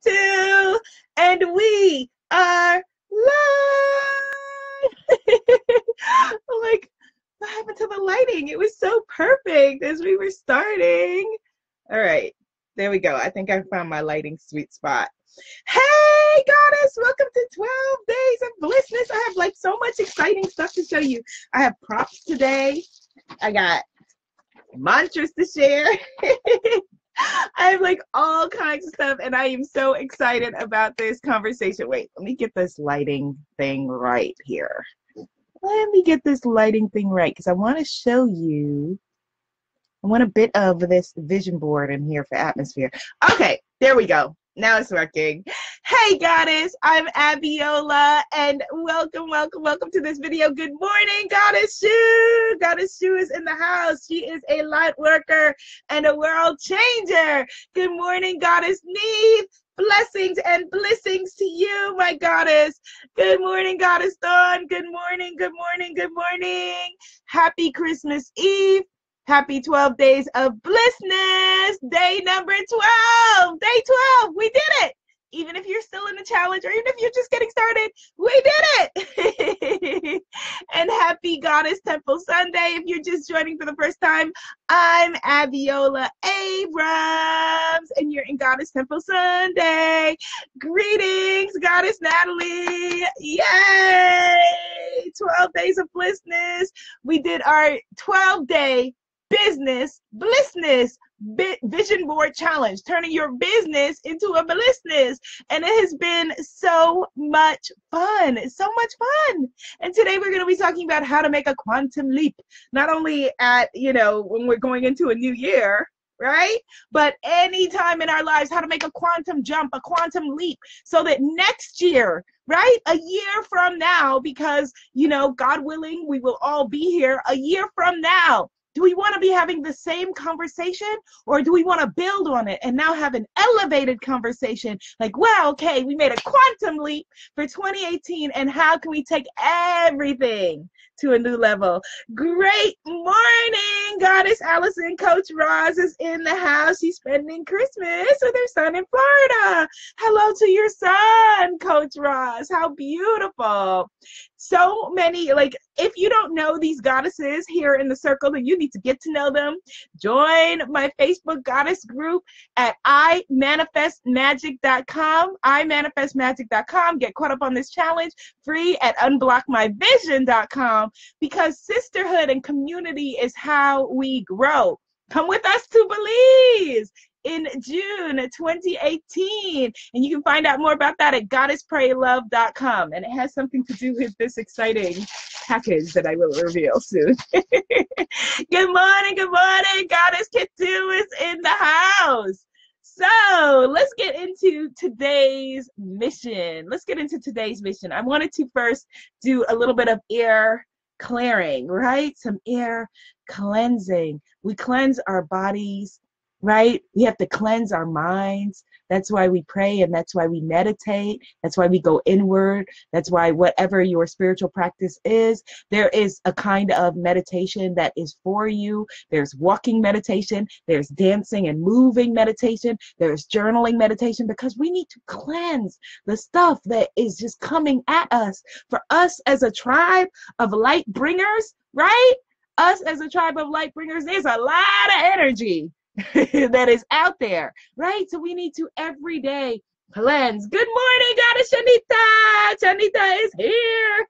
3, 2, and we are live. Like, what happened to the lighting? It was so perfect as we were starting. All right, there we go. I think I found my lighting sweet spot. Hey, goddess, welcome to 12 Days of Blissness. I have like so much exciting stuff to show you. I have props today. I got mantras to share. I have like all kinds of stuff, and I am so excited about this conversation. Wait, let me get this lighting thing right here. Let me get this lighting thing right, because I want to show you. I want a bit of this vision board in here for atmosphere. Okay, there we go. Now it's working. Hey, goddess, I'm Abiola, and welcome to this video. Good morning, Goddess Shu. Goddess Shu is in the house. She is a light worker and a world changer. Good morning, Goddess Neve. Blessings and blessings to you, my goddess. Good morning, Goddess Dawn. Good morning, good morning, good morning. Happy Christmas Eve. Happy 12 days of blissness. Day number 12. Day 12. We did it. Even if you're still in the challenge, or even if you're just getting started, we did it. And happy Goddess Temple Sunday. If you're just joining for the first time, I'm Abiola Abrams, and you're in Goddess Temple Sunday. Greetings, Goddess Natalie. Yay! 12 days of blissness. We did our 12-day business blissness vision board challenge, turning your business into a blissness, and it has been so much fun. So much fun. And today we're going to be talking about how to make a quantum leap, not only at when we're going into a new year, right, but anytime in our lives, how to make a quantum jump, a quantum leap, so that next year, right, a year from now, because God willing, we will all be here a year from now. Do we want to be having the same conversation, or do we want to build on it and now have an elevated conversation? Like, wow, okay, we made a quantum leap for 2018, and how can we take everything to a new level? Great morning, Goddess Allison. Coach Roz is in the house. She's spending Christmas with her son in Florida. Hello to your son, Coach Roz. How beautiful. So many, like, if you don't know these goddesses here in the circle, then you need to get to know them. Join my Facebook goddess group at imanifestmagic.com, imanifestmagic.com. Get caught up on this challenge free at unblockmyvision.com, because sisterhood and community is how we grow. Come with us to Belize in June 2018, and you can find out more about that at goddesspraylove.com, and it has something to do with this exciting package that I will reveal soon. Good morning, Goddess Kitu is in the house. So let's get into today's mission. I wanted to first do a little bit of air clearing, right? Some air cleansing. We cleanse our bodies, right? We have to cleanse our minds. That's why we pray, and that's why we meditate. That's why we go inward. That's why whatever your spiritual practice is, there is a kind of meditation that is for you. There's walking meditation. There's dancing and moving meditation. There's journaling meditation, because we need to cleanse the stuff that is just coming at us. For us as a tribe of light bringers, right? Us as a tribe of light bringers, there's a lot of energy that is out there, right? So we need to every day cleanse. Good morning, Goddess Shanita. Shanita is here.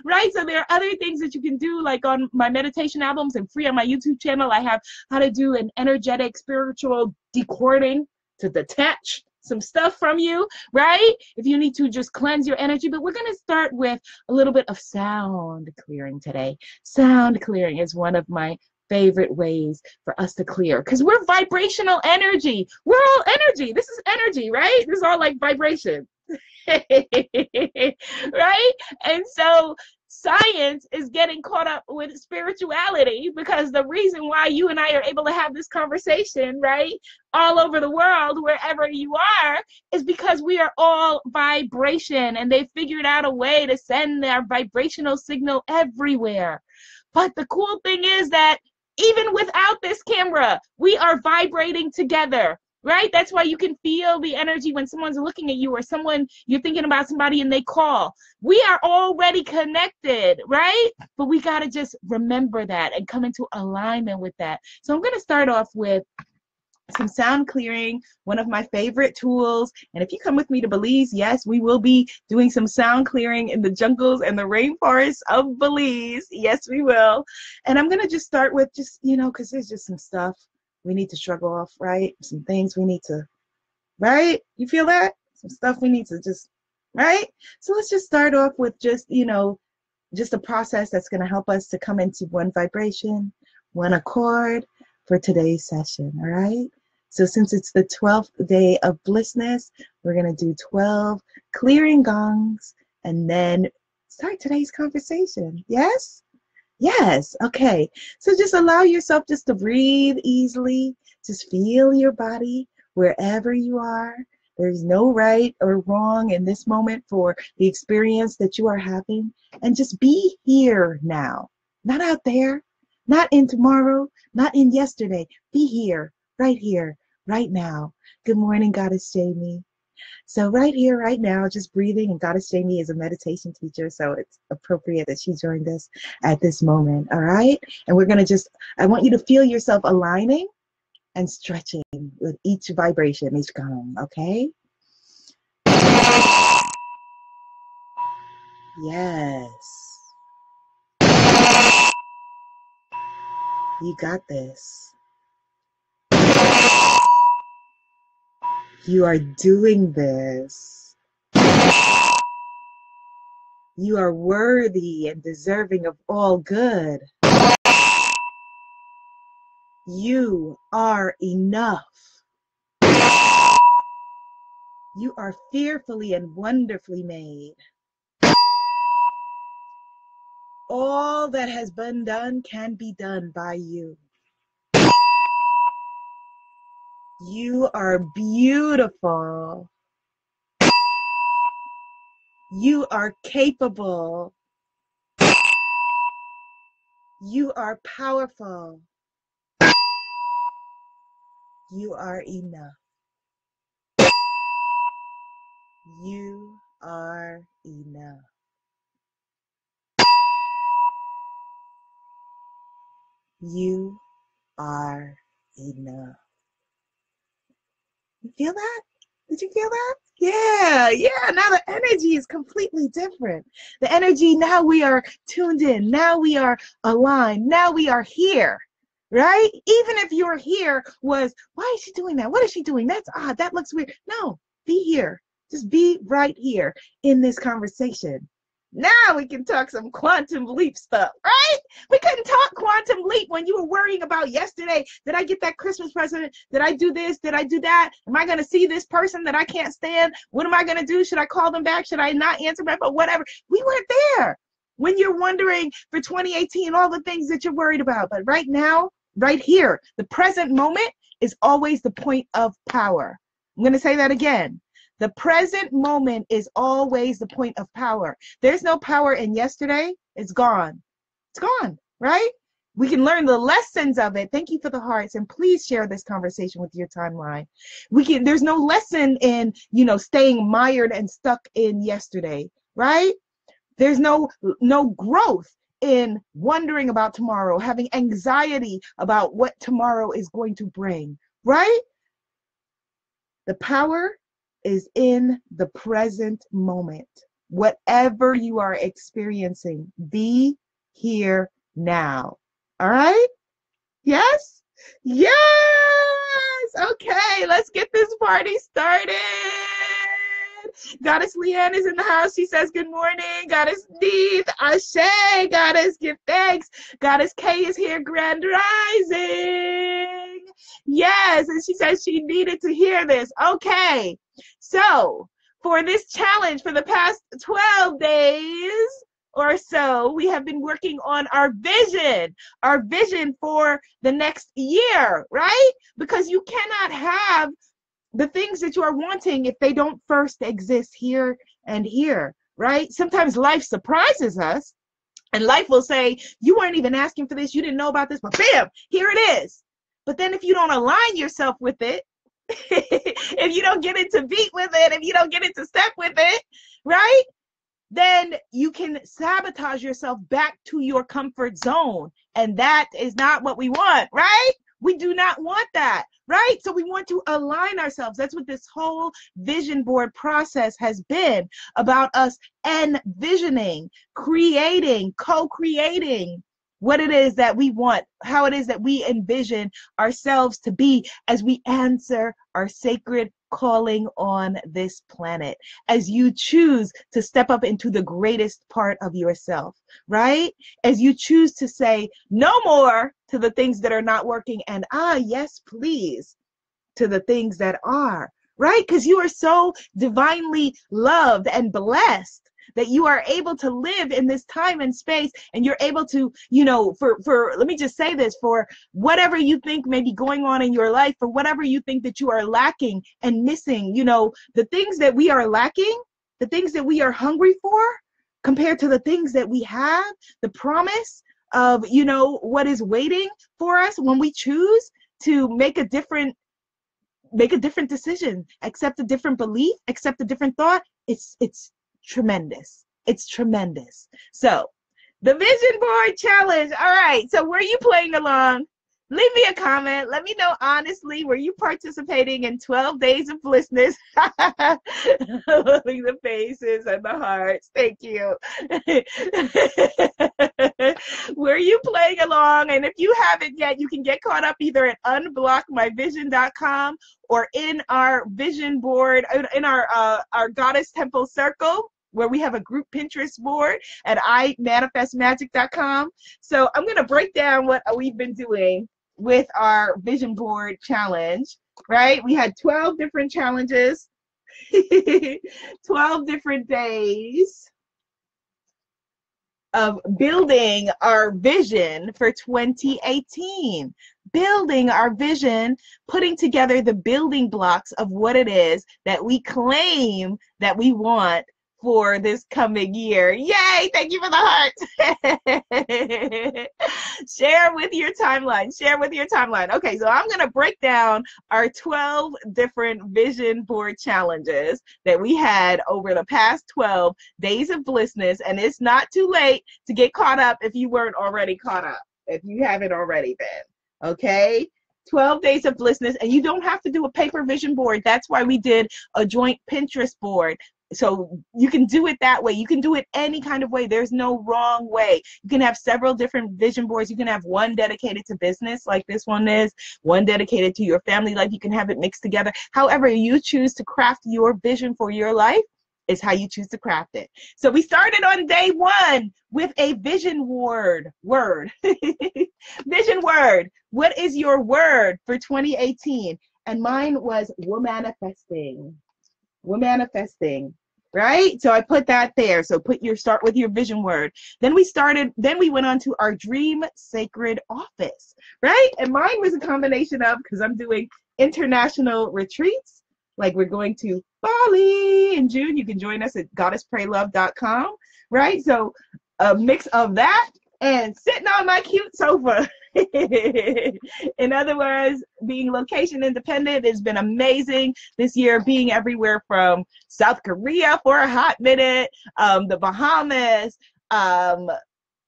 Right? So there are other things that you can do, like on my meditation albums and free on my YouTube channel. I have how to do an energetic spiritual decording to detach some stuff from you, right? If you need to just cleanse your energy. But we're going to start with a little bit of sound clearing today. Sound clearing is one of my favorite ways for us to clear, because we're vibrational energy. We're all energy. This is energy, right? This is all like vibration. Right? And so science is getting caught up with spirituality, because the reason why you and I are able to have this conversation, right, all over the world, wherever you are, is because we are all vibration, and they figured out a way to send their vibrational signal everywhere. But the cool thing is that even without this camera, we are vibrating together. right? That's why you can feel the energy when someone's looking at you, or someone, you're thinking about somebody and they call. We are already connected, right? But we got to just remember that and come into alignment with that. So I'm going to start off with some sound clearing, one of my favorite tools. And if you come with me to Belize, yes, we will be doing some sound clearing in the jungles and the rainforests of Belize. Yes, we will. And I'm going to just start with just, because there's just some stuff we need to shrug off, right? Some things we need to, right? You feel that? Some stuff we need to just, right? So let's just start off with just, just a process that's going to help us to come into one vibration, one accord for today's session, all right? So since it's the 12th day of Blissness, we're going to do 12 clearing gongs and then start today's conversation. Yes? Yes. Okay. So just allow yourself just to breathe easily. Just feel your body wherever you are. There's no right or wrong in this moment for the experience that you are having. And just be here now. Not out there, not in tomorrow, not in yesterday. Be here, right now. Good morning, Goddess Jamie. So right here, right now, just breathing, and Goddess Jamie is a meditation teacher, so it's appropriate that she joined us at this moment, all right? And we're going to just, I want you to feel yourself aligning and stretching with each vibration, each gong, okay? Yes. You got this. You are doing this. You are worthy and deserving of all good. You are enough. You are fearfully and wonderfully made. All that has been done can be done by you. You are beautiful. You are capable. You are powerful. You are enough. You are enough. You are enough. You feel that? Did you feel that? Yeah. Now the energy is completely different. The energy, now we are tuned in. Now we are aligned. Now we are here, right? Even if your here was, why is she doing that? What is she doing? That's odd. That looks weird. No, be here. Just be right here in this conversation. Now we can talk some quantum leap stuff, right? We couldn't talk quantum leap when you were worrying about yesterday. Did I get that Christmas present? Did I do this? Did I do that? Am I going to see this person that I can't stand? What am I going to do? Should I call them back? Should I not answer back? But whatever. We weren't there when you're wondering for 2018, all the things that you're worried about. But right now, right here, the present moment is always the point of power. I'm going to say that again. The present moment is always the point of power. There's no power in yesterday. It's gone. It's gone, right? We can learn the lessons of it. Thank you for the hearts. And please share this conversation with your timeline. There's no lesson in, staying mired and stuck in yesterday, right? There's no growth in wondering about tomorrow, having anxiety about what tomorrow is going to bring, right? The power is in the present moment. Whatever you are experiencing, be here now. All right? Yes? Yes! Okay, let's get this party started. Goddess Leanne is in the house. She says, good morning. Goddess Neith, Ashe. Goddess, give thanks. Goddess K is here, grand rising. Yes, and she says she needed to hear this. Okay, so for this challenge for the past 12 days or so, we have been working on our vision for the next year, right? Because you cannot have the things that you are wanting if they don't first exist here and here, right? Sometimes life surprises us, and life will say, you weren't even asking for this, you didn't know about this, but bam, here it is. But then if you don't align yourself with it, if you don't get into beat with it, if you don't get into step with it, right? Then you can sabotage yourself back to your comfort zone. And that is not what we want, right? We do not want that, right? So we want to align ourselves. That's what this whole vision board process has been about, us envisioning, creating, co-creating what it is that we want, how it is that we envision ourselves to be as we answer our sacred calling on this planet, as you choose to step up into the greatest part of yourself, right? As you choose to say no more to the things that are not working, and yes, please, to the things that are, right? Because you are so divinely loved and blessed that you are able to live in this time and space, and you're able to, for let me just say this, for whatever you think may be going on in your life, for whatever you think that you are lacking and missing, the things that we are lacking, the things that we are hungry for, compared to the things that we have, the promise of, what is waiting for us when we choose to make a different decision, accept a different belief, accept a different thought. It's tremendous. It's tremendous. So the vision board challenge. All right. So were you playing along? Leave me a comment. Let me know honestly, were you participating in 12 days of blissness? Loving the faces and the hearts. Thank you. Were you playing along? And if you haven't yet, you can get caught up either at unblockmyvision.com or in our vision board, in our Goddess Temple circle, where we have a group Pinterest board at imanifestmagic.com. So I'm going to break down what we've been doing with our vision board challenge, right? We had 12 different challenges, 12 different days of building our vision for 2018, building our vision, putting together the building blocks of what it is that we claim that we want for this coming year. Yay! Thank you for the hearts. Share with your timeline. Share with your timeline. Okay, so I'm going to break down our 12 different vision board challenges that we had over the past 12 days of blissness. And it's not too late to get caught up if you weren't already caught up, if you haven't already been. Okay? 12 days of blissness. And you don't have to do a paper vision board. That's why we did a joint Pinterest board. So you can do it that way. You can do it any kind of way. There's no wrong way. You can have several different vision boards. You can have one dedicated to business, like this one is, one dedicated to your family life. You can have it mixed together. However you choose to craft your vision for your life is how you choose to craft it. So we started on day one with a vision word. Vision word. What is your word for 2018? And mine was womanifesting. We're manifesting, right? So I put that there. So start with your vision word. Then we went on to our dream sacred office, right? And mine was a combination of, because I'm doing international retreats, like we're going to Bali in June. You can join us at goddesspraylove.com, right? So a mix of that and sitting on my cute sofa. In other words, being location independent has been amazing this year, being everywhere from South Korea for a hot minute, the Bahamas,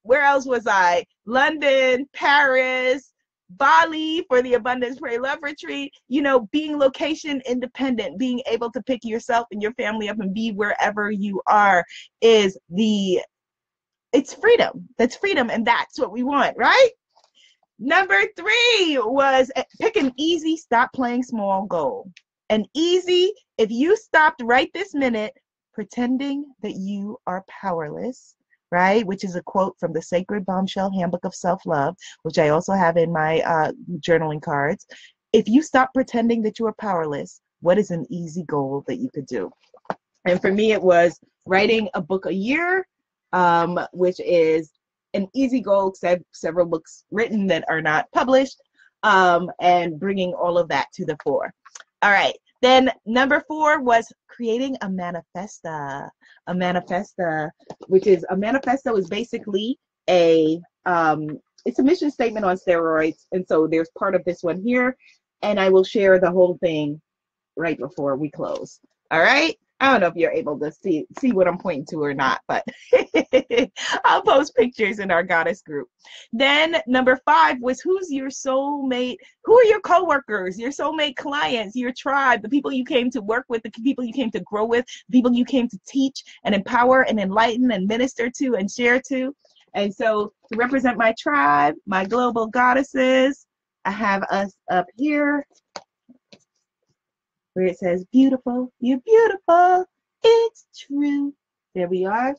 where else was I? London, Paris, Bali for the Abundance Pray Love Retreat. Being location independent, being able to pick yourself and your family up and be wherever you are it's freedom. That's freedom, and that's what we want, right? Number 3 was pick an easy, stop playing small goal. An easy, if you stopped right this minute pretending that you are powerless, right? Which is a quote from the Sacred Bombshell Handbook of Self-Love, which I also have in my journaling cards. If you stop pretending that you are powerless, what is an easy goal that you could do? And for me, it was writing a book a year, which is an easy goal because I have several books written that are not published, and bringing all of that to the fore. All right. Then number 4 was creating a manifesta. A manifesta, manifesto is basically it's a mission statement on steroids. And so there's part of this one here, and I will share the whole thing right before we close. All right. I don't know if you're able to see what I'm pointing to or not, but I'll post pictures in our goddess group. Then number 5 was, who's your soulmate? Who are your coworkers, your soulmate clients, your tribe, the people you came to work with, the people you came to grow with, the people you came to teach and empower and enlighten and minister to and share to. And so to represent my tribe, my global goddesses, I have us up here where it says, beautiful, you're beautiful, it's true. There we are.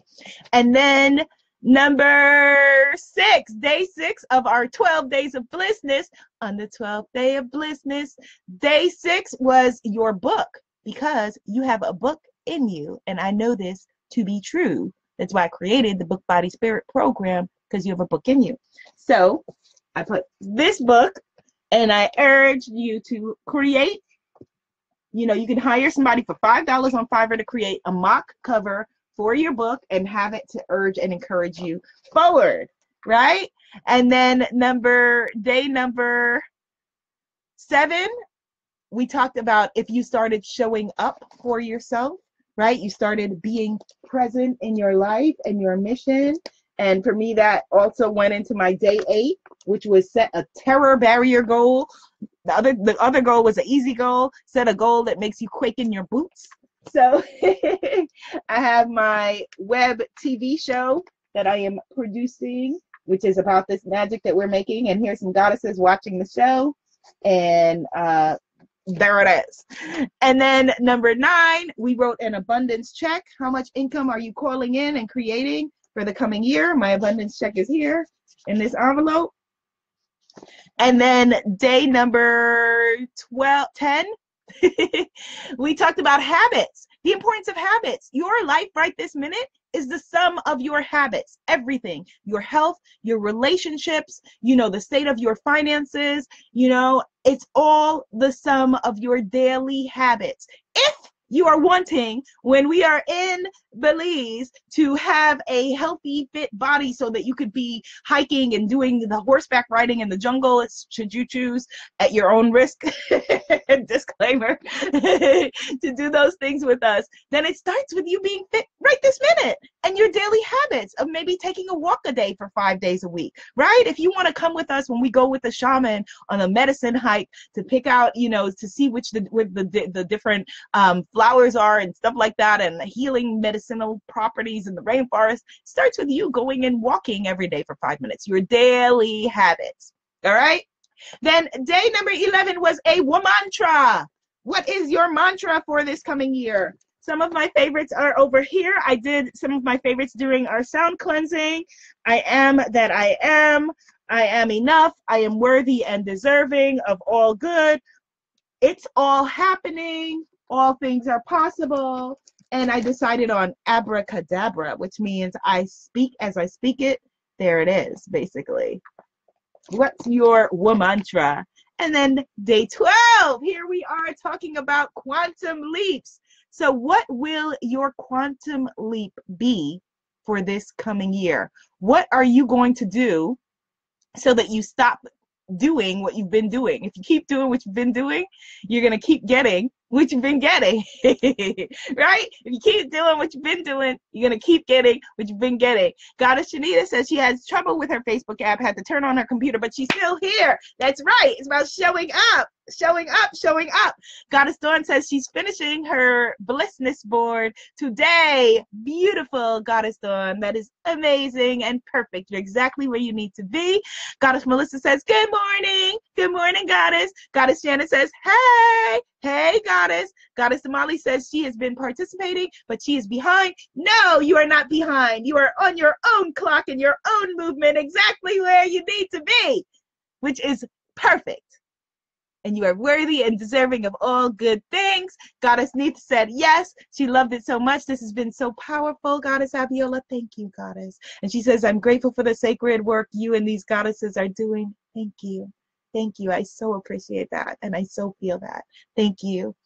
And then number 6, day 6 of our 12 days of blissness. On the 12th day of blissness, day 6 was your book, because you have a book in you. And I know this to be true. That's why I created the Book, Body, Spirit program, because you have a book in you. So I put this book, and I urge you to create. You know, you can hire somebody for $5 on Fiverr to create a mock cover for your book and have it to urge and encourage you forward, right? And then day number 7, we talked about if you started showing up for yourself, right? You started being present in your life and your mission. And for me, that also went into my day 8, which was set a terror barrier goal. The other goal was an easy goal. Set a goal that makes you quake in your boots. So I have my web TV show that I am producing, which is about this magic that we're making. And here's some goddesses watching the show. And there it is. And then number 9, we wrote an abundance check. How much income are you calling in and creating for the coming year? My abundance check is here in this envelope. And then day number 10, we talked about habits, the importance of habits. Your life right this minute is the sum of your habits, everything, your health, your relationships, you know, the state of your finances, you know, it's all the sum of your daily habits. If you are wanting, when we are in Belize, to have a healthy, fit body so that you could be hiking and doing the horseback riding in the jungle, should you choose at your own risk, disclaimer, to do those things with us, then it starts with you being fit right this minute and your daily habits of maybe taking a walk a day for 5 days a week, right? If you want to come with us when we go with the shaman on a medicine hike to pick out, you know, to see which the different flowers are and stuff like that, and the healing medicinal properties in the rainforest, starts with you going and walking every day for 5 minutes, your daily habits. All right. Then day number 11 was a mantra. What is your mantra for this coming year? Some of my favorites are over here. I did some of my favorites during our sound cleansing. I am that I am. I am enough. I am worthy and deserving of all good. It's all happening. All things are possible. And I decided on abracadabra, which means I speak as I speak it. There it is, basically. What's your mantra? And then day 12, here we are talking about quantum leaps. So what will your quantum leap be for this coming year? What are you going to do so that you stop doing what you've been doing? If you keep doing what you've been doing, you're going to keep getting what you've been getting, right? If you keep doing what you've been doing, you're going to keep getting what you've been getting. Goddess Shanita says she has trouble with her Facebook app, had to turn on her computer, but she's still here. That's right. It's about showing up, showing up, showing up. Goddess Dawn says she's finishing her Blissness board today. Beautiful, Goddess Dawn. That is amazing and perfect. You're exactly where you need to be. Goddess Melissa says, good morning. Good morning, Goddess. Goddess Janet says, hey. Hey, Goddess. Goddess Damali says she has been participating, but she is behind. No, you are not behind. You are on your own clock and your own movement, exactly where you need to be, which is perfect. And you are worthy and deserving of all good things. Goddess Neith said yes. She loved it so much. This has been so powerful, Goddess Abiola. Thank you, Goddess. And she says, I'm grateful for the sacred work you and these goddesses are doing. Thank you. Thank you. I so appreciate that. And I so feel that. Thank you.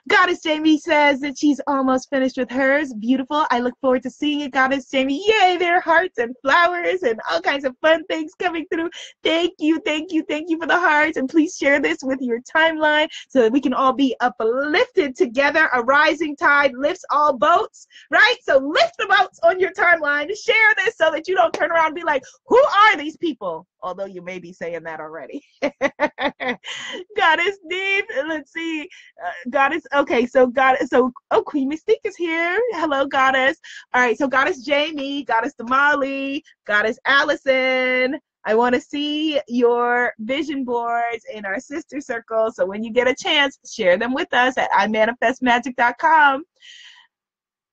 Goddess Jamie says that she's almost finished with hers. Beautiful. I look forward to seeing it, Goddess Jamie. Yay, there are hearts and flowers and all kinds of fun things coming through. Thank you, thank you, thank you for the hearts. And please share this with your timeline so that we can all be uplifted together. A rising tide lifts all boats, right? So lift the boats on your timeline. Share this so that you don't turn around and be like, who are these people? Although you may be saying that already. Goddess Deep, let's see. Goddess, okay, so Queen Mystique is here. Hello, Goddess. All right, so Goddess Jamie, Goddess Damali, Goddess Allison. I want to see your vision boards in our sister circle. So when you get a chance, share them with us at imanifestmagic.com.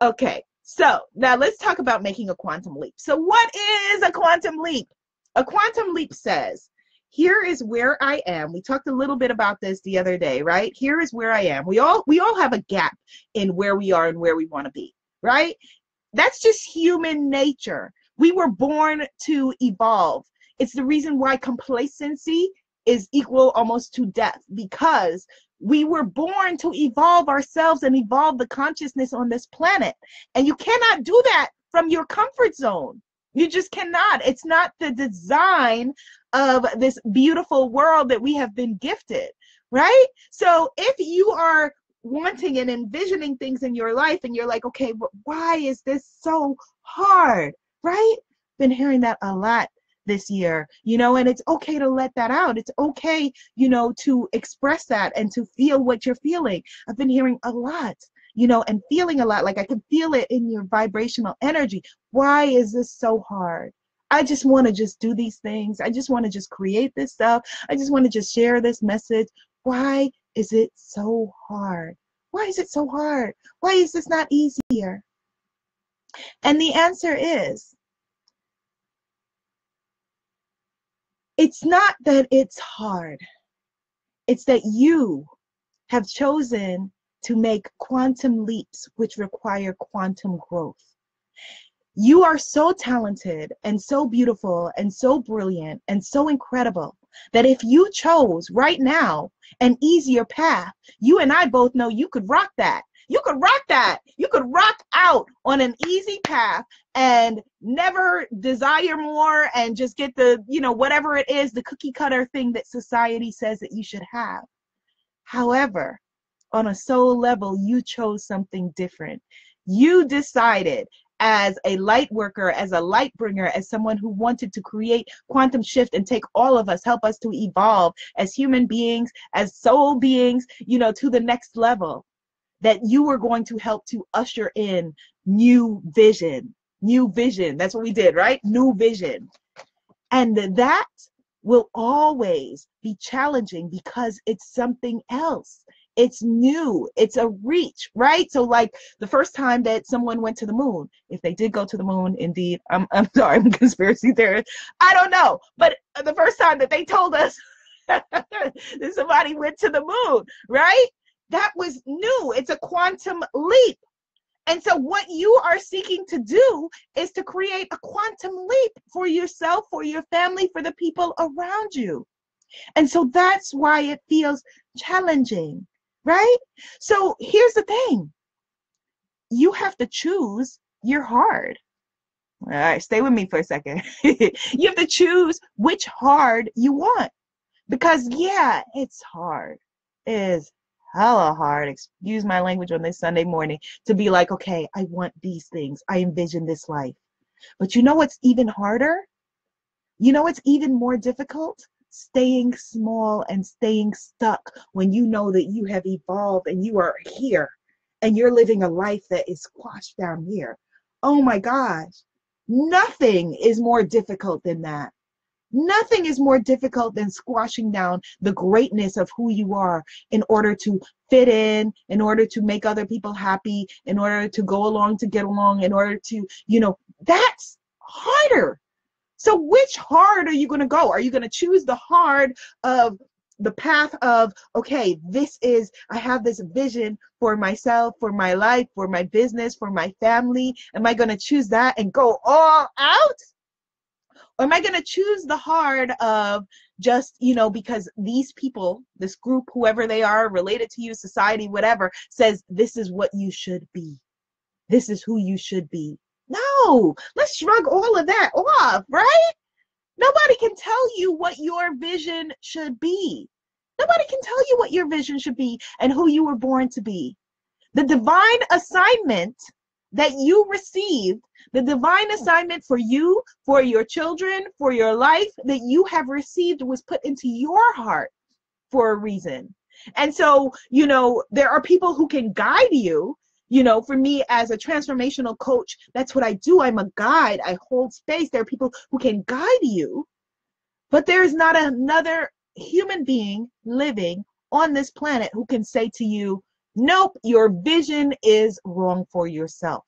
Okay, so now let's talk about making a quantum leap. So what is a quantum leap? A quantum leap says, here is where I am. We talked a little bit about this the other day, right? Here is where I am. We all have a gap in where we are and where we want to be, right? That's just human nature. We were born to evolve. It's the reason why complacency is equal almost to death, because we were born to evolve ourselves and evolve the consciousness on this planet. And you cannot do that from your comfort zone. You just cannot. It's not the design of this beautiful world that we have been gifted, right? So if you are wanting and envisioning things in your life and you're like, okay, why is this so hard, right? Been hearing that a lot this year, you know, and it's okay to let that out. It's okay, you know, to express that and to feel what you're feeling. I've been hearing a lot, you know, and feeling a lot, like I can feel it in your vibrational energy. Why is this so hard? I just want to just do these things. I just want to just create this stuff. I just want to just share this message. Why is it so hard? Why is it so hard? Why is this not easier? And the answer is, it's not that it's hard. It's that you have chosen to make quantum leaps, which require quantum growth. You are so talented and so beautiful and so brilliant and so incredible that if you chose right now an easier path, you and I both know you could rock that. You could rock that. You could rock out on an easy path and never desire more and just get the, you know, whatever it is, the cookie cutter thing that society says that you should have. However, on a soul level, you chose something different. You decided, as a light worker, as a light bringer, as someone who wanted to create quantum shift and take all of us, help us to evolve as human beings, as soul beings, you know, to the next level, that you were going to help to usher in new vision. New vision. That's what we did, right? New vision. And that will always be challenging because it's something else. It's new. It's a reach, right? So like the first time that someone went to the moon, if they did go to the moon, indeed, I'm sorry, I'm a conspiracy theorist. I don't know. But the first time that they told us that somebody went to the moon, right? That was new. It's a quantum leap. And so what you are seeking to do is to create a quantum leap for yourself, for your family, for the people around you. And so that's why it feels challenging, right? So here's the thing. You have to choose your hard. All right, stay with me for a second. You have to choose which hard you want. Because yeah, it's hard. It is hella hard, excuse my language on this Sunday morning, to be like, okay, I want these things. I envision this life. But you know what's even harder? You know what's even more difficult? Staying small and staying stuck when you know that you have evolved and you are here and you're living a life that is squashed down here. Oh my gosh, nothing is more difficult than that. Nothing is more difficult than squashing down the greatness of who you are in order to fit in order to make other people happy, in order to go along to get along, in order to, you know, that's harder. So which hard are you going to go? Are you going to choose the hard of the path of, okay, this is, I have this vision for myself, for my life, for my business, for my family. Am I going to choose that and go all out? Or am I going to choose the hard of just, because these people, this group, whoever they are, related to you, society, whatever, says this is what you should be. This is who you should be. No, let's shrug all of that off, right? Nobody can tell you what your vision should be. Nobody can tell you what your vision should be and who you were born to be. The divine assignment that you received, the divine assignment for you, for your children, for your life that you have received was put into your heart for a reason. And so, there are people who can guide you. For me as a transformational coach, that's what I do. I'm a guide. I hold space. There are people who can guide you, but there is not another human being living on this planet who can say to you, nope, your vision is wrong for yourself.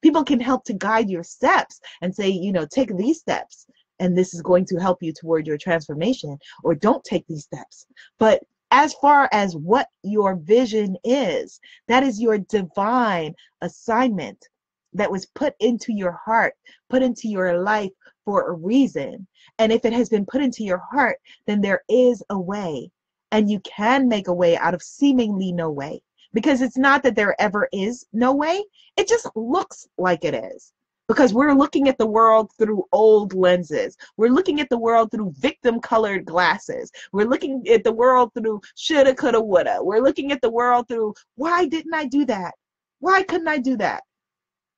People can help to guide your steps and say, take these steps and this is going to help you toward your transformation, or don't take these steps. But as far as what your vision is, that is your divine assignment that was put into your heart, put into your life for a reason. And if it has been put into your heart, then there is a way, and you can make a way out of seemingly no way, because it's not that there ever is no way. It just looks like it is. Because we're looking at the world through old lenses. We're looking at the world through victim-colored glasses. We're looking at the world through shoulda, coulda, woulda. We're looking at the world through, why didn't I do that? Why couldn't I do that?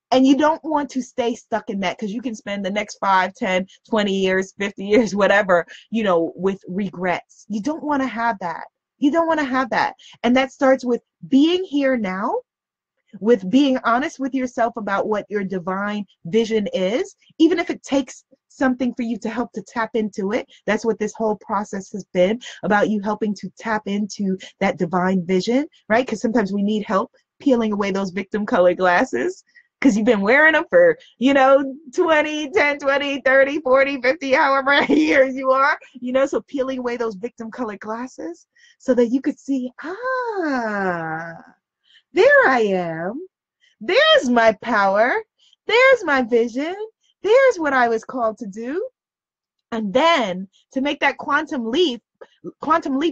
And you don't want to stay stuck in that, because you can spend the next 5, 10, 20 years, 50 years, whatever, with regrets. You don't want to have that. You don't want to have that. And that starts with being here now, with being honest with yourself about what your divine vision is, even if it takes something for you to help to tap into it. That's what this whole process has been about, you helping to tap into that divine vision, right? Because sometimes we need help peeling away those victim colored glasses, because you've been wearing them for, 20, 10, 20, 30, 40, 50, however many years you are, so peeling away those victim colored glasses so that you could see, there I am. There's my power. There's my vision. There's what I was called to do. And then to make that quantum leap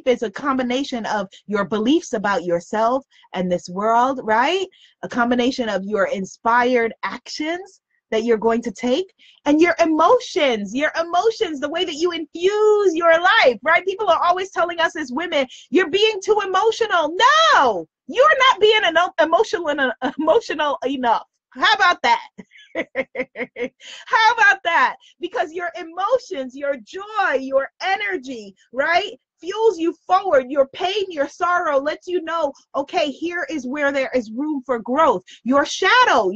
is a combination of your beliefs about yourself and this world, right? A combination of your inspired actions that you're going to take, and your emotions, the way that you infuse your life, right? People are always telling us as women, you're being too emotional. No, you're not being emotional enough. How about that? How about that? Because your emotions, your joy, your energy, right, fuels you forward. Your pain, your sorrow lets you know, okay, here is where there is room for growth. Your shadow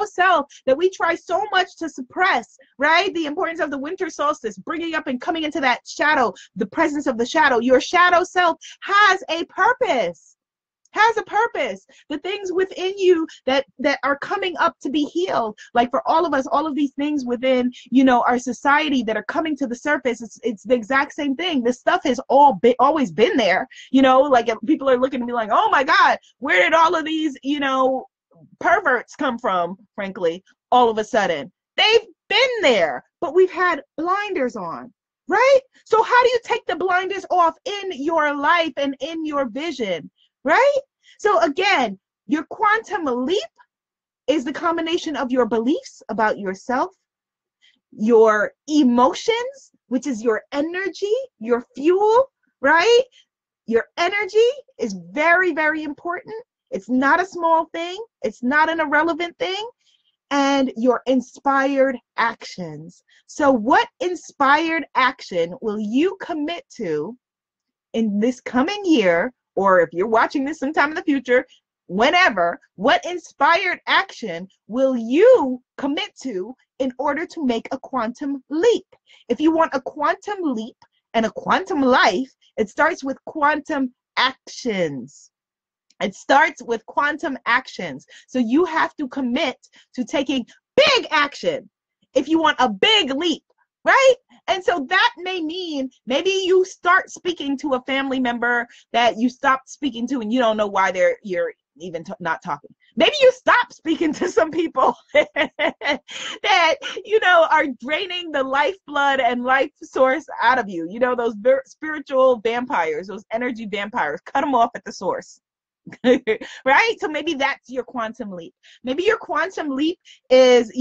self that we try so much to suppress, right? The importance of the winter solstice, bringing up and coming into that shadow, the presence of the shadow. Your shadow self has a purpose. The things within you that are coming up to be healed, like for all of us, all of these things within, our society that are coming to the surface, it's the exact same thing. This stuff has always been there, like people are looking at me like, oh my God, where did all of these, perverts come from, frankly, all of a sudden? They've been there, but we've had blinders on. Right? So how do you take the blinders off in your life and in your vision? Right? So again, your quantum leap is the combination of your beliefs about yourself, your emotions, which is your energy, your fuel, right? Your energy is very, very important. It's not a small thing. It's not an irrelevant thing. And your inspired actions. So what inspired action will you commit to in this coming year, or if you're watching this sometime in the future, whenever, what inspired action will you commit to in order to make a quantum leap? If you want a quantum leap and a quantum life, it starts with quantum actions. It starts with quantum actions. So you have to commit to taking big action if you want a big leap, right? And so that may mean maybe you start speaking to a family member that you stopped speaking to and you don't know why you're even not talking. Maybe you stop speaking to some people that, are draining the lifeblood and life source out of you. Those spiritual vampires, those energy vampires, cut them off at the source. Right? So maybe that's your quantum leap. Maybe your quantum leap is,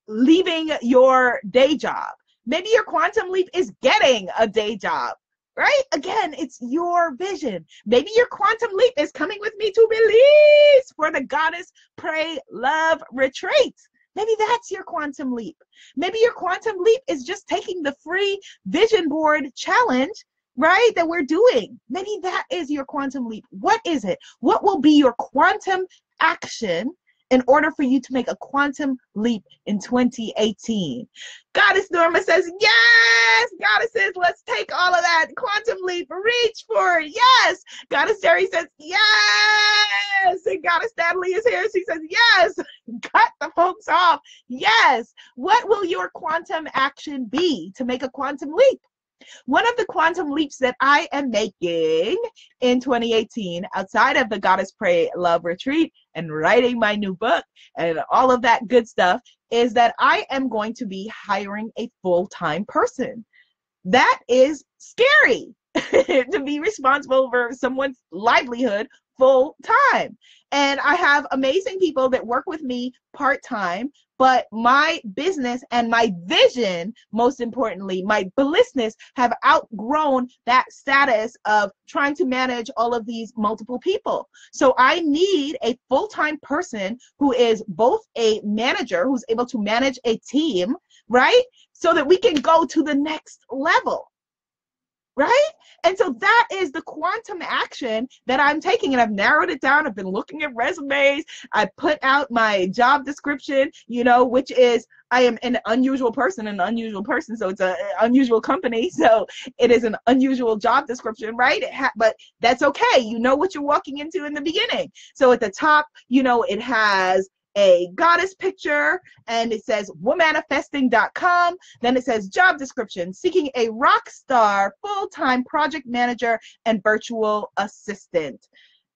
leaving your day job. Maybe your quantum leap is getting a day job, right? Again, it's your vision. Maybe your quantum leap is coming with me to Belize for the Goddess Pray Love Retreat. Maybe that's your quantum leap. Maybe your quantum leap is just taking the free vision board challenge, right, that we're doing. Maybe that is your quantum leap. What is it? What will be your quantum action in order for you to make a quantum leap in 2018? Goddess Norma says, yes! Goddesses, let's take all of that quantum leap, reach for it, yes! Goddess Jerry says, yes! And Goddess Natalie is here, she says, yes! Cut the folks off, yes! What will your quantum action be to make a quantum leap? One of the quantum leaps that I am making in 2018, outside of the Goddess Pray Love Retreat and writing my new book and all of that good stuff, is that I am going to be hiring a full-time person. That is scary, to be responsible for someone's livelihood full time. And I have amazing people that work with me part-time, but my business and my vision, most importantly, my blissness, have outgrown that status of trying to manage all of these multiple people. So I need a full-time person who is both a manager, who's able to manage a team, right? So that we can go to the next level. Right? And so that is the quantum action that I'm taking, and I've narrowed it down. I've been looking at resumes. I put out my job description, which is, I am an unusual person, so it's an unusual company. So it is an unusual job description, right? But that's okay. You know what you're walking into in the beginning. So at the top, it has a goddess picture, and it says womanifesting.com. Then it says job description, seeking a rock star full-time project manager and virtual assistant.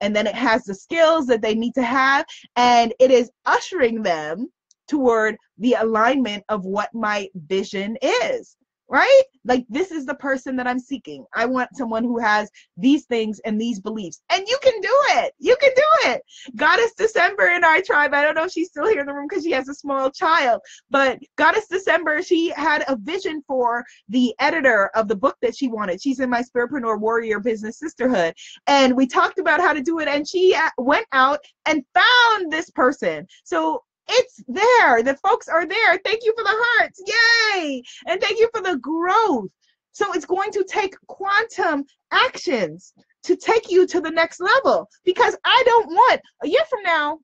And then it has the skills that they need to have, and it is ushering them toward the alignment of what my vision is. Right? Like, this is the person that I'm seeking. I want someone who has these things and these beliefs. And you can do it. You can do it. Goddess December in our tribe, I don't know if she's still here in the room because she has a small child, but Goddess December, she had a vision for the editor of the book that she wanted. She's in my Spiritpreneur Warrior Business Sisterhood. And we talked about how to do it. And she went out and found this person. So it's there. The folks are there. Thank you for the hearts. Yay. And thank you for the growth. So it's going to take quantum actions to take you to the next level, because I don't want, a year from now,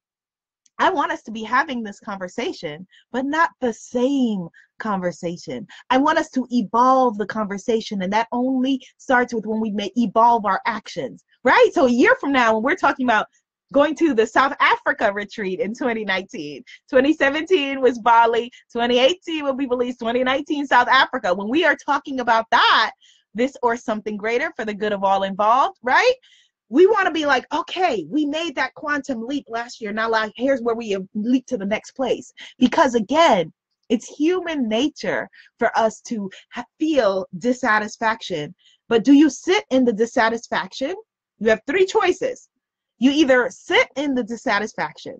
I want us to be having this conversation, but not the same conversation. I want us to evolve the conversation, and that only starts with when we may evolve our actions, right? So a year from now, when we're talking about going to the South Africa retreat in 2019. 2017 was Bali. 2018 will be Belize. 2019, South Africa. When we are talking about that, this or something greater for the good of all involved, right? We want to be like, okay, we made that quantum leap last year. Now, like, here's where we leap to the next place. Because again, it's human nature for us to feel dissatisfaction. But do you sit in the dissatisfaction? You have three choices. You either sit in the dissatisfaction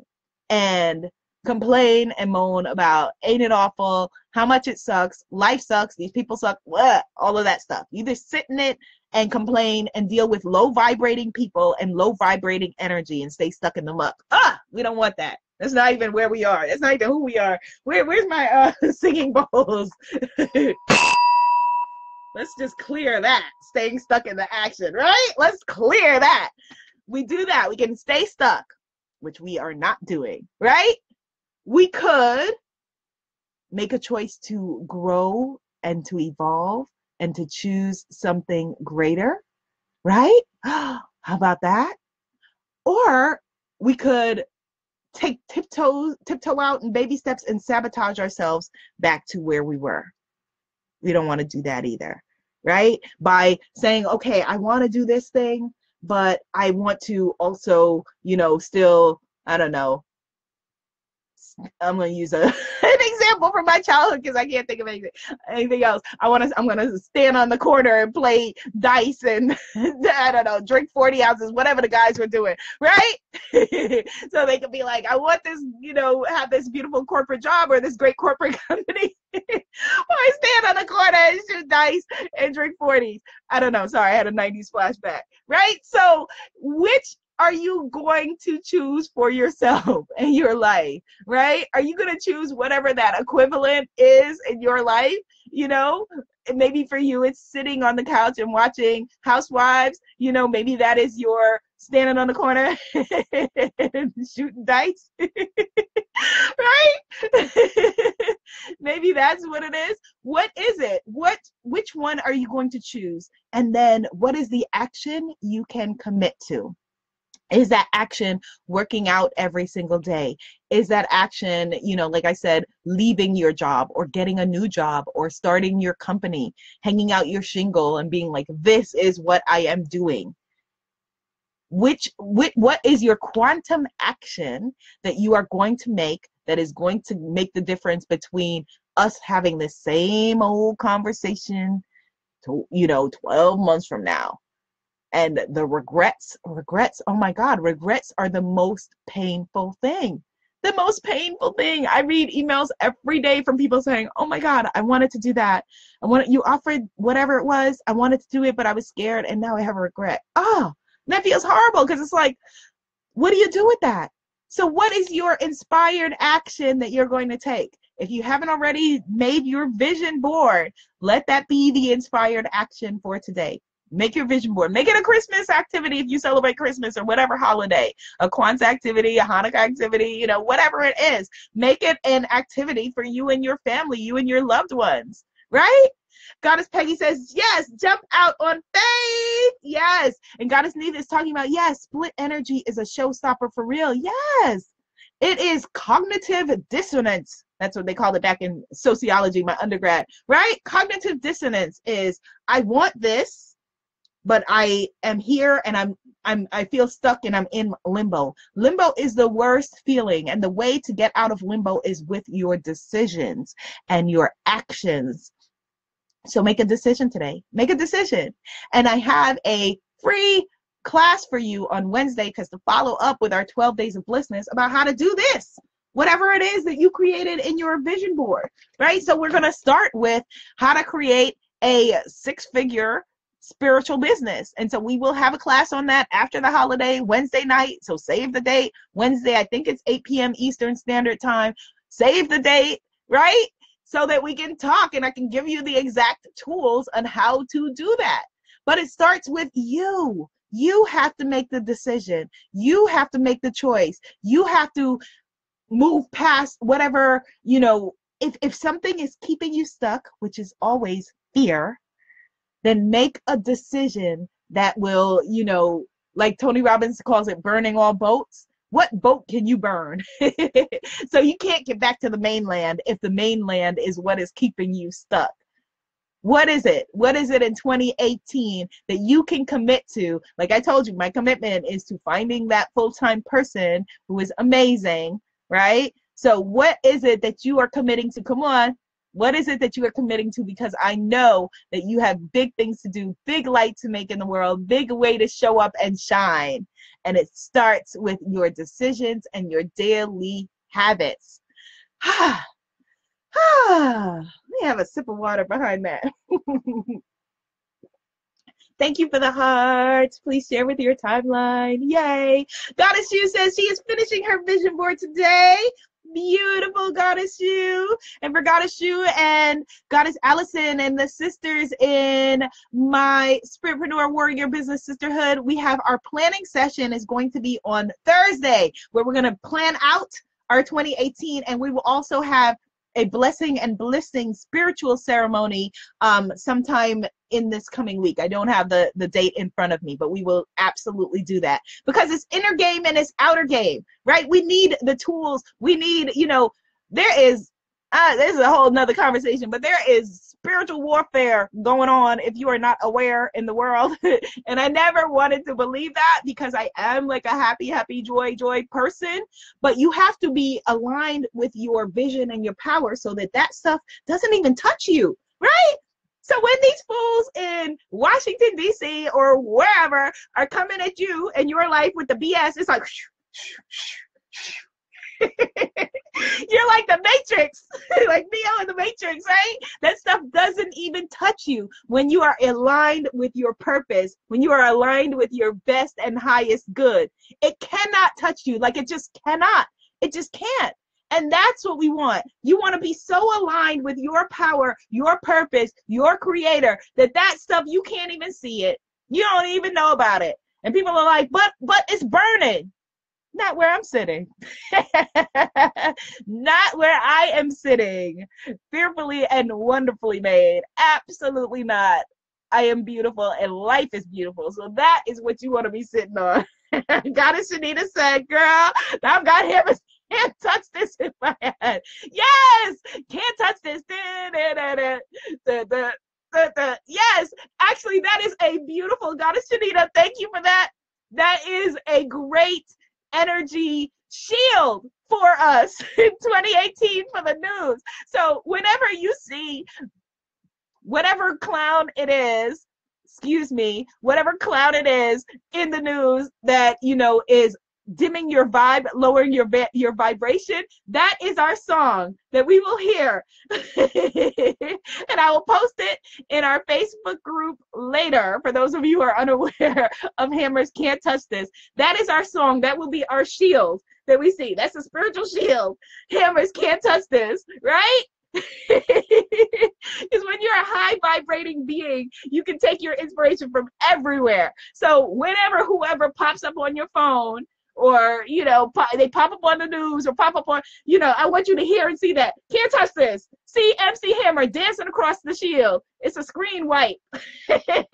and complain and moan about, ain't it awful, how much it sucks, life sucks, these people suck, all of that stuff. You either sit in it and complain and deal with low vibrating people and low vibrating energy and stay stuck in the muck. We don't want that. That's not even where we are. That's not even who we are. Where's my singing bowls? Let's just clear that. Staying stuck in the action, right? Let's clear that. We do that. We can stay stuck, which we are not doing, right? We could make a choice to grow and to evolve and to choose something greater, right? How about that? Or we could take tiptoe out in baby steps and sabotage ourselves back to where we were. We don't want to do that either, right? By saying, okay, I want to do this thing, but I want to also, still I don't know, I'm gonna use an example from my childhood because I can't think of anything else. I'm gonna stand on the corner and play dice and I don't know, drink 40 ounces, whatever the guys were doing, right? So they could be like, I want this, have this beautiful corporate job or this great corporate company. Or I stand on the corner and shoot dice and drink 40s. I don't know. Sorry, I had a 90s flashback, right? So which are you going to choose for yourself and your life, right? Are you going to choose whatever that equivalent is in your life? And maybe for you, it's sitting on the couch and watching Housewives. Maybe that is your standing on the corner and shooting dice, right? Maybe that's what it is. What is it? Which one are you going to choose? And then what is the action you can commit to? Is that action working out every single day? Is that action, like I said, leaving your job or getting a new job or starting your company, hanging out your shingle and being like, this is what I am doing? What is your quantum action that you are going to make that is going to make the difference between us having the same old conversation to, 12 months from now? And the regrets, oh my God, regrets are the most painful thing. The most painful thing. I read emails every day from people saying, oh my God, I wanted to do that. You offered whatever it was. I wanted to do it, but I was scared. And now I have a regret. Oh, that feels horrible because it's like, what do you do with that? So what is your inspired action that you're going to take? If you haven't already made your vision board, let that be the inspired action for today. Make your vision board. Make it a Christmas activity if you celebrate Christmas or whatever holiday, a Kwanzaa activity, a Hanukkah activity, whatever it is. Make it an activity for you and your family, you and your loved ones, right? Goddess Peggy says, yes, jump out on faith. Yes. And Goddess Neva is talking about, yes, split energy is a showstopper for real. Yes. It is cognitive dissonance. That's what they called it back in sociology, my undergrad, right? Cognitive dissonance is, I want this, but I am here and I feel stuck and I'm in limbo. Limbo is the worst feeling, and the way to get out of limbo is with your decisions and your actions. So make a decision today. Make a decision. And I have a free class for you on Wednesday because to follow up with our 12 days of blissness about how to do this, whatever it is that you created in your vision board, right? So we're going to start with how to create a 6-figure spiritual business. And so we will have a class on that after the holiday, Wednesday night. So save the date, Wednesday, I think it's 8 p.m. Eastern Standard Time. Save the date, right? So that we can talk and I can give you the exact tools on how to do that. But it starts with you. You have to make the decision. You have to make the choice. You have to move past whatever, if something is keeping you stuck, which is always fear, then make a decision that will, like Tony Robbins calls it, burning all boats. What boat can you burn? So you can't get back to the mainland if the mainland is what is keeping you stuck. What is it? What is it in 2018 that you can commit to? Like I told you, my commitment is to finding that full-time person who is amazing, right? So what is it that you are committing to? Come on. What is it that you are committing to? Because I know that you have big things to do, big light to make in the world, big way to show up and shine. And it starts with your decisions and your daily habits. Let me have a sip of water behind that. Thank you for the hearts. Please share with your timeline. Yay. Goddess Shu says she is finishing her vision board today. Beautiful, Goddess Shu. And for Goddess Shu and Goddess Allison and the sisters in my Spiritpreneur Warrior Business Sisterhood, we have our planning session is going to be on Thursday, where we're going to plan out our 2018, and we will also have a blessing and blissing spiritual ceremony sometime in this coming week. I don't have the date in front of me, but we will absolutely do that because it's inner game and it's outer game, right? We need the tools. We need, there's a whole nother conversation, but there is spiritual warfare going on if you are not aware in the world. And I never wanted to believe that, because I am like a happy, joy person. But you have to be aligned with your vision and your power so that that stuff doesn't even touch you, right? So when these fools in Washington, D.C. or wherever are coming at you and your life with the BS, it's like, you're like the Matrix, like Neo in the Matrix, right? That stuff doesn't even touch you when you are aligned with your purpose, when you are aligned with your best and highest good. It cannot touch you. Like, it just cannot. It just can't. And that's what we want. You want to be so aligned with your power, your purpose, your creator, that that stuff, you can't even see it. You don't even know about it. And people are like, but it's burning. Not where I'm sitting. Not where I am sitting. Fearfully and wonderfully made. Absolutely not. I am beautiful and life is beautiful. So that is what you want to be sitting on. Goddess Shanita said, girl, I've got hammers. Can't touch this in my head. Yes, can't touch this. Yes, actually, that is a beautiful, Goddess Shanita. Thank you for that. That is a great energy shield for us in 2018 for the news. So whenever you see whatever clown it is, whatever clown it is in the news that, you know, is dimming your vibe, lowering your vibration, that is our song that we will hear. And I will post it in our Facebook group later for those of you who are unaware of Hammers Can't Touch This. That is our song. That will be our shield that we see. That's a spiritual shield. Hammers can't touch this, right? Because when you're a high vibrating being, you can take your inspiration from everywhere. So whenever whoever pops up on your phone, or, you know, they pop up on the news or pop up on, you know, I want you to hear and see that. Can't touch this. See MC Hammer dancing across the shield. It's a screen wipe that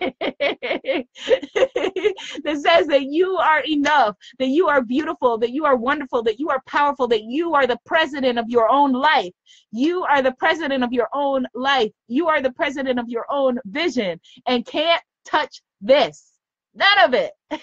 says that you are enough, that you are beautiful, that you are wonderful, that you are powerful, that you are the president of your own life. You are the president of your own life. You are the president of your own vision, and can't touch this. None of it. All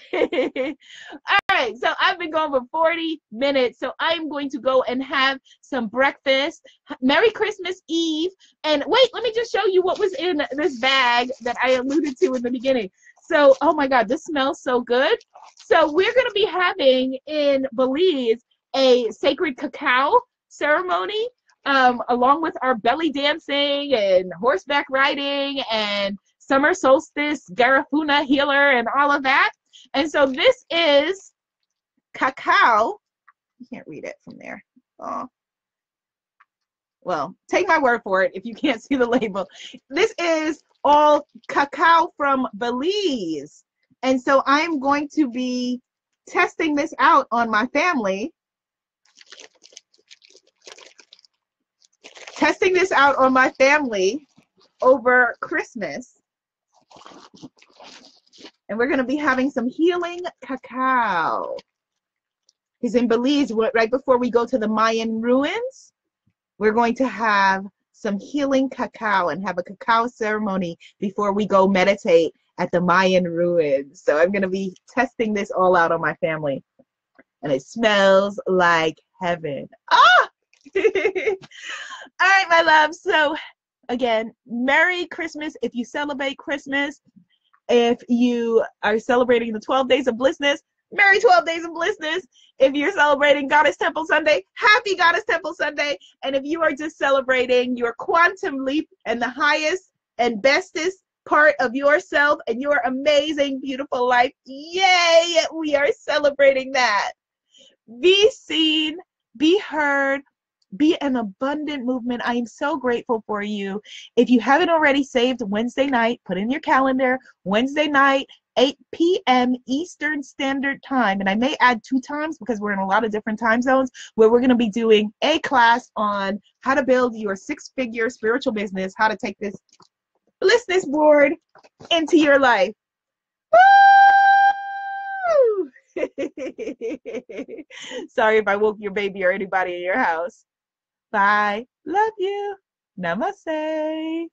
right, so I've been going for 40 minutes, so I'm going to go and have some breakfast. Merry Christmas Eve. And wait, let me just show you what was in this bag that I alluded to in the beginning. So, oh my God, this smells so good. So we're going to be having in Belize a sacred cacao ceremony, along with our belly dancing and horseback riding and summer solstice, Garifuna healer, and all of that. And so this is cacao. You can't read it from there. Oh. Well, take my word for it if you can't see the label. This is all cacao from Belize. And so I'm going to be testing this out on my family. Testing this out on my family over Christmas. And we're going to be having some healing cacao. Because in Belize, right before we go to the Mayan ruins, we're going to have some healing cacao and have a cacao ceremony before we go meditate at the Mayan ruins. So I'm going to be testing this all out on my family. And it smells like heaven. Ah! All right, my love. So again, Merry Christmas if you celebrate Christmas. If you are celebrating the 12 days of blissness, Merry 12 days of blissness. If you're celebrating Goddess Temple Sunday, happy Goddess Temple Sunday. And if you are just celebrating your quantum leap and the highest and bestest part of yourself and your amazing, beautiful life, yay, we are celebrating that. Be seen, be heard, be an abundant movement. I am so grateful for you. If you haven't already saved Wednesday night, put in your calendar, Wednesday night, 8 p.m. Eastern Standard Time. And I may add 2 times because we're in a lot of different time zones, where we're going to be doing a class on how to build your 6-figure spiritual business, how to take this Blissness board into your life. Woo! Sorry if I woke your baby or anybody in your house. Bye. Love you. Namaste.